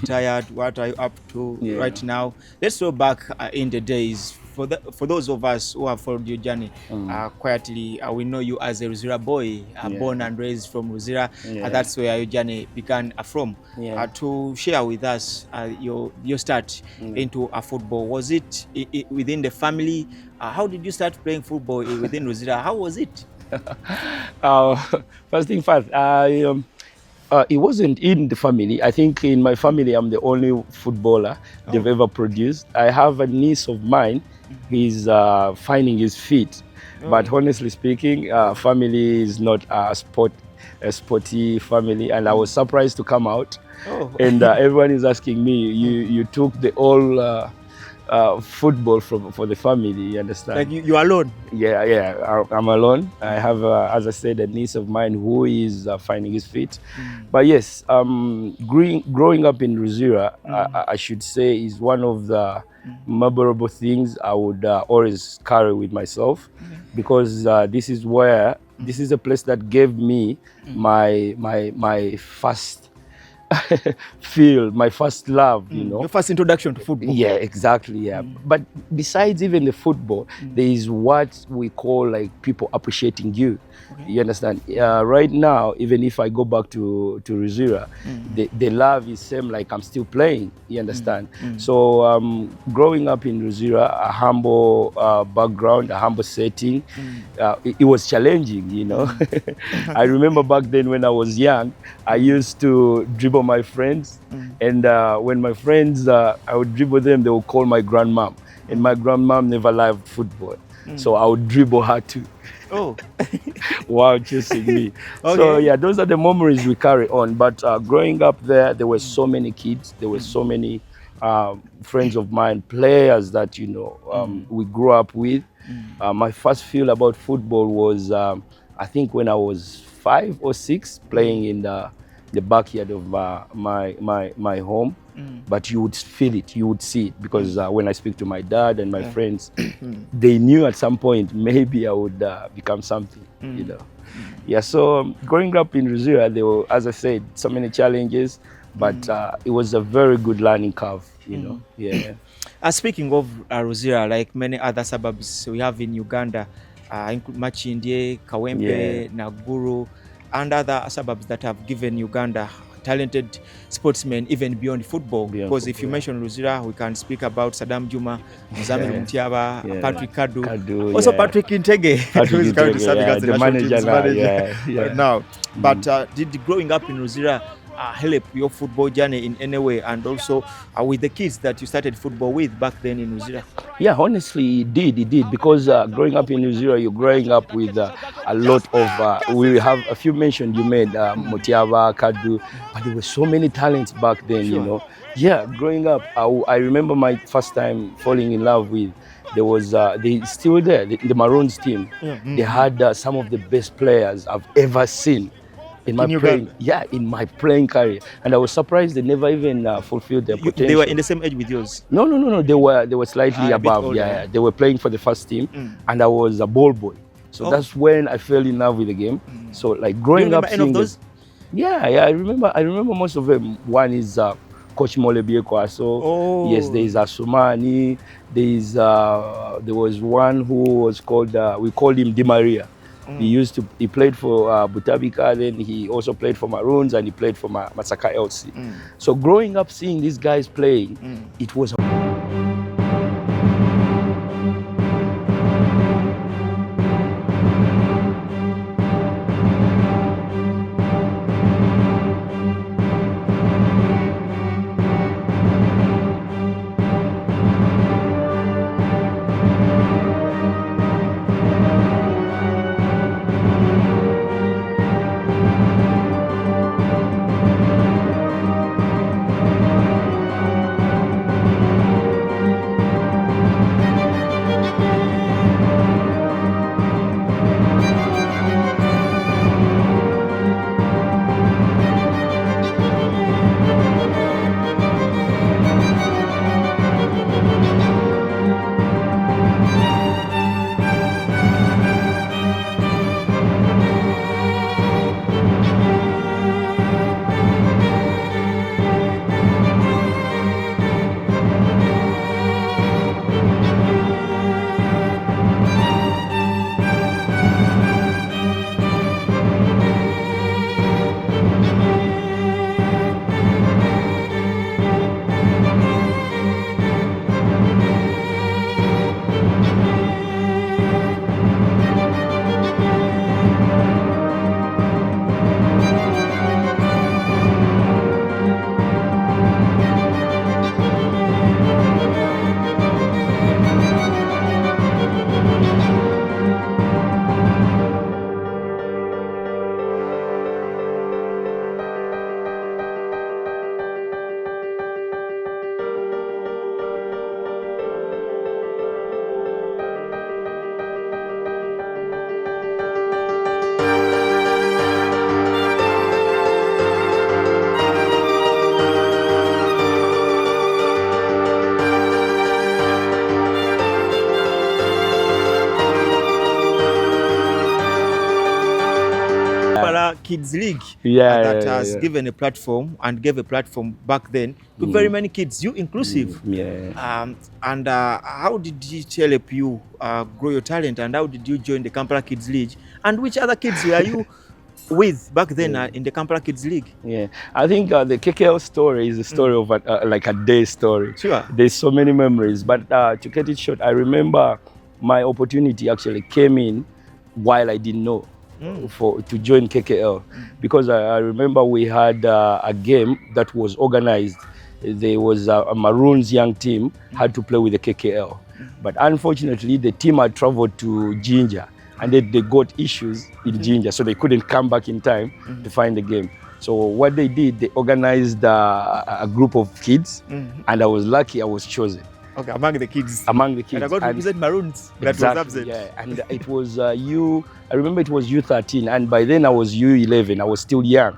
retired? What are you up to Yeah. right now? Let's go back in the days. For those of us who have followed your journey quietly, we know you as a Ruzira boy, Yeah. born and raised from Ruzira. Yeah. That's where your journey began from. Yeah. To share with us your start into football, was it within the family? How did you start playing football within Ruzira? How was it? uh, First thing first, it wasn't in the family. I think in my family, I'm the only footballer they've ever produced. I have a niece of mine. He's finding his feet. But honestly speaking, family is not a sporty family. And I was surprised to come out. And everyone is asking me, you took the all football for the family, you understand? Like you alone? Yeah, I'm alone. I have, as I said, a niece of mine who is finding his feet. But yes, growing up in Ruzira, I should say, is one of the memorable things I would always carry with myself, because this is a place that gave me my first feel, my first love, you know. Your first introduction to football. Yeah, exactly. Yeah. But besides even the football, there is what we call like people appreciating you. You understand? Right now, even if I go back to Ruzira, the love is same like I'm still playing. You understand? So growing up in Ruzira, a humble background, a humble setting, it was challenging, you know. I remember back then when I was young, I used to dribble my friends, and when my friends, I would dribble them, they would call my grandmom, and my grandmom never liked football, so I would dribble her too. Oh, While chasing me. Okay. So yeah, those are the memories we carry on. But growing up there were so many kids, there were so many friends of mine, players that, you know, we grew up with. My first feel about football was, I think when I was 5 or 6, playing in the backyard of my home. But you would feel it, you would see it, because when I speak to my dad and my friends, they knew at some point maybe I would become something, you know. Yeah, so growing up in Ruzira, there were, as I said, so many challenges, but it was a very good learning curve, you know. Yeah. Speaking of Ruzira, like many other suburbs we have in Uganda, include Machindye, Kawempe, Naguru, and other suburbs that have given Uganda talented sportsmen even beyond football. Because if you mention Ruzira, we can speak about Sadam Juma, Zamir Mutiaba, Patrick Kadu, also Patrick Intege, who is currently serving as the national team's manager now. But did growing up in Ruzira help your football journey in any way, and also with the kids that you started football with back then in Ruzira? Yeah, honestly, it did, because growing up in New Zealand, you're growing up with a lot of, we have a few mentioned you made, Motiava, Kadu, but there were so many talents back then, you know. Yeah, growing up, I remember my first time falling in love with, there was, they still there, the Maroons team. They had some of the best players I've ever seen. In my playing career, and I was surprised they never even fulfilled their potential. They were in the same age with yours? No. They were slightly above. Yeah, they were playing for the first team, and I was a ball boy. So that's when I fell in love with the game. So like growing up, any of those? I remember most of them. One is Coach Molebieko. So yes, there is Asumani. There was one who was called, we called him Di Maria. He played for Butabika, then he also played for Maroons, and he played for Masaka LC. So growing up seeing these guys playing, it was Kampala Kids League that has yeah. given a platform and gave a platform back then to very many kids, you inclusive. And how did it help you grow your talent, and how did you join the Kampala Kids League? And which other kids were you with back then in the Kampala Kids League? Yeah, I think the KKL story is a story of like a day story. Sure. There's so many memories, but to cut it short, I remember my opportunity actually came in while I didn't know to join KKL, because I remember we had a game that was organized. There was a Maroons young team had to play with the KKL, but unfortunately the team had traveled to Jinja, and they got issues in Jinja, so they couldn't come back in time to find the game. So what they did, they organized a group of kids, and I was lucky I was chosen. Okay, among the kids. Among the kids. And I got to represent Maroons. That Exactly, was absent. yeah. And it was I remember it was U13, and by then I was U11. I was still young.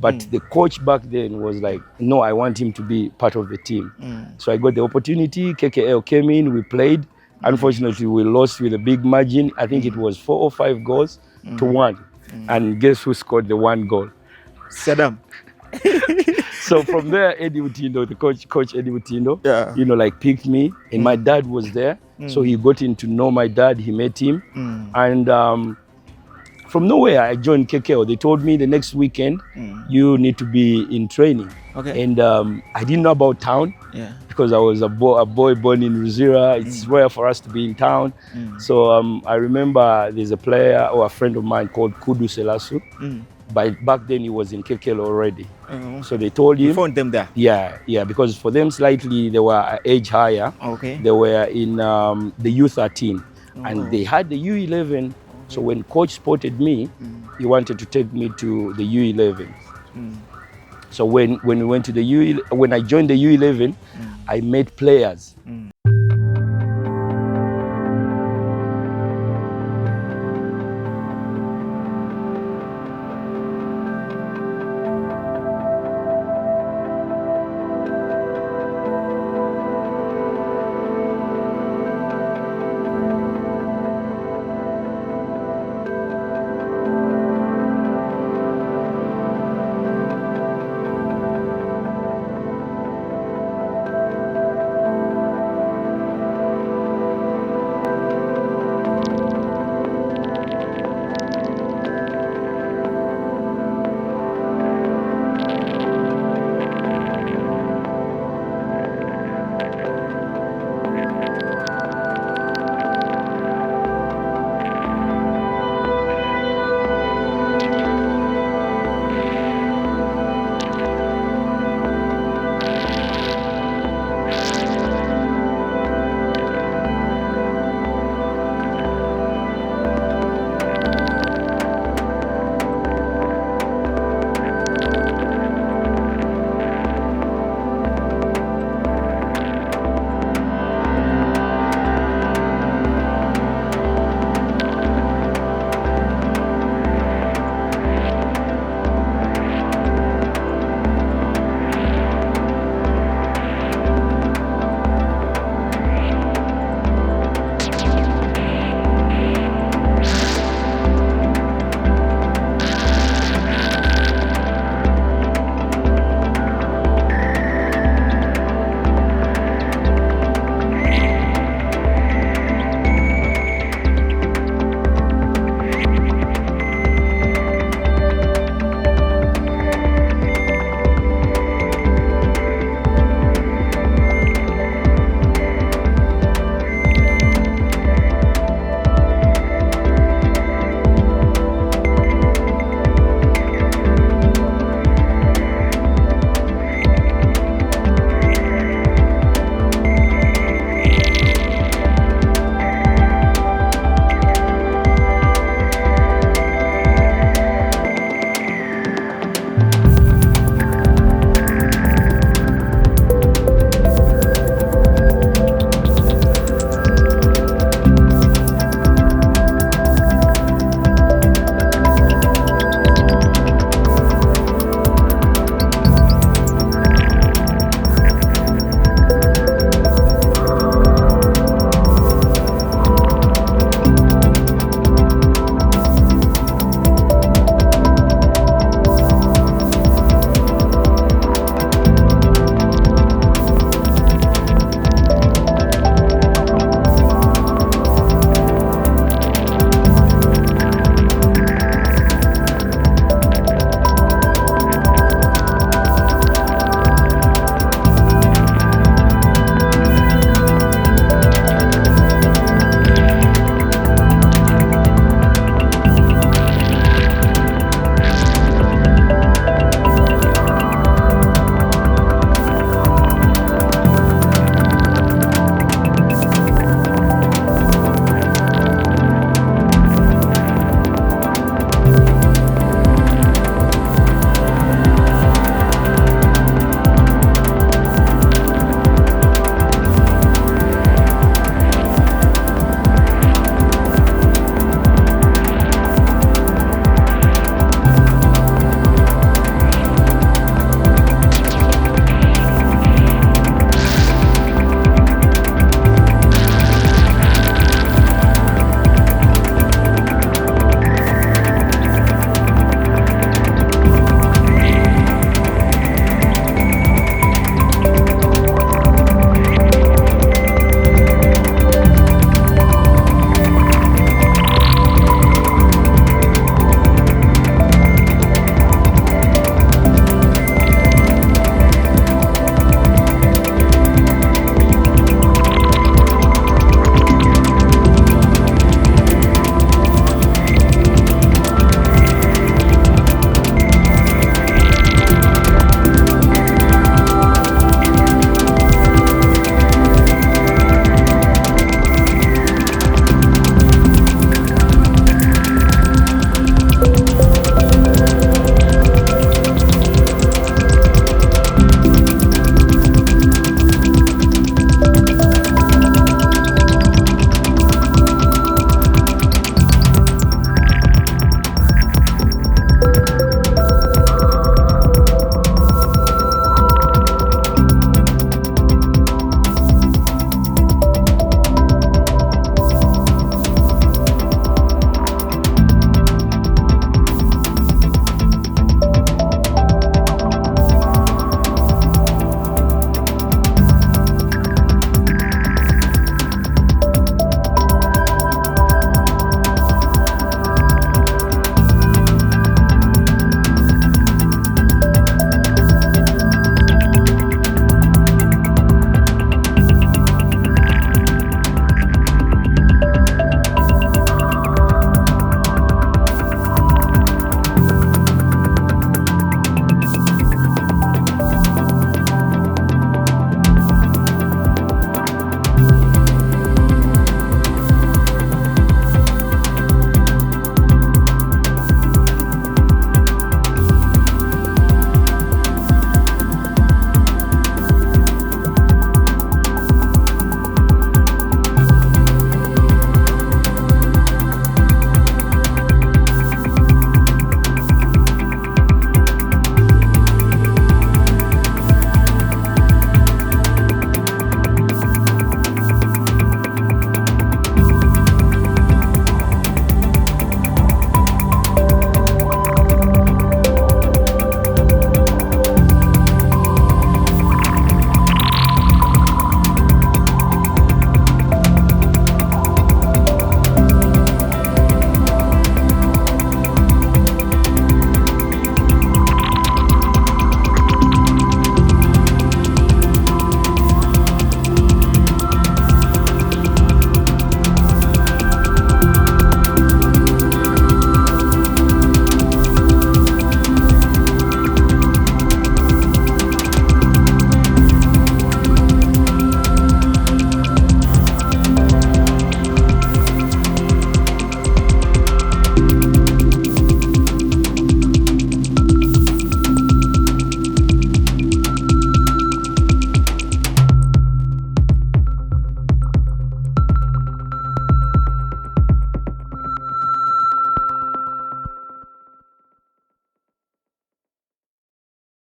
But the coach back then was like, no, I want him to be part of the team. So I got the opportunity. KKL came in, we played. Unfortunately, we lost with a big margin. I think it was 4 or 5 goals to 1. And guess who scored the 1 goal? Sadam. So from there, Eddie Utindo, the coach Eddie Utindo, Yeah. you know, like picked me, and my dad was there. So he got in to know my dad, he met him. And from nowhere, I joined KKL. They told me the next weekend, you need to be in training. Okay. And I didn't know about town, because I was a boy born in Ruzira. It's rare for us to be in town. So I remember there's a player or a friend of mine called Kudu Selasu. But back then he was in KKL already. So they told him. You found them there? Yeah, because for them slightly, they were age higher. Okay. They were in the U13, and they had the U11. So when coach spotted me, he wanted to take me to the U11. So when we went to the when I joined the U11, I met players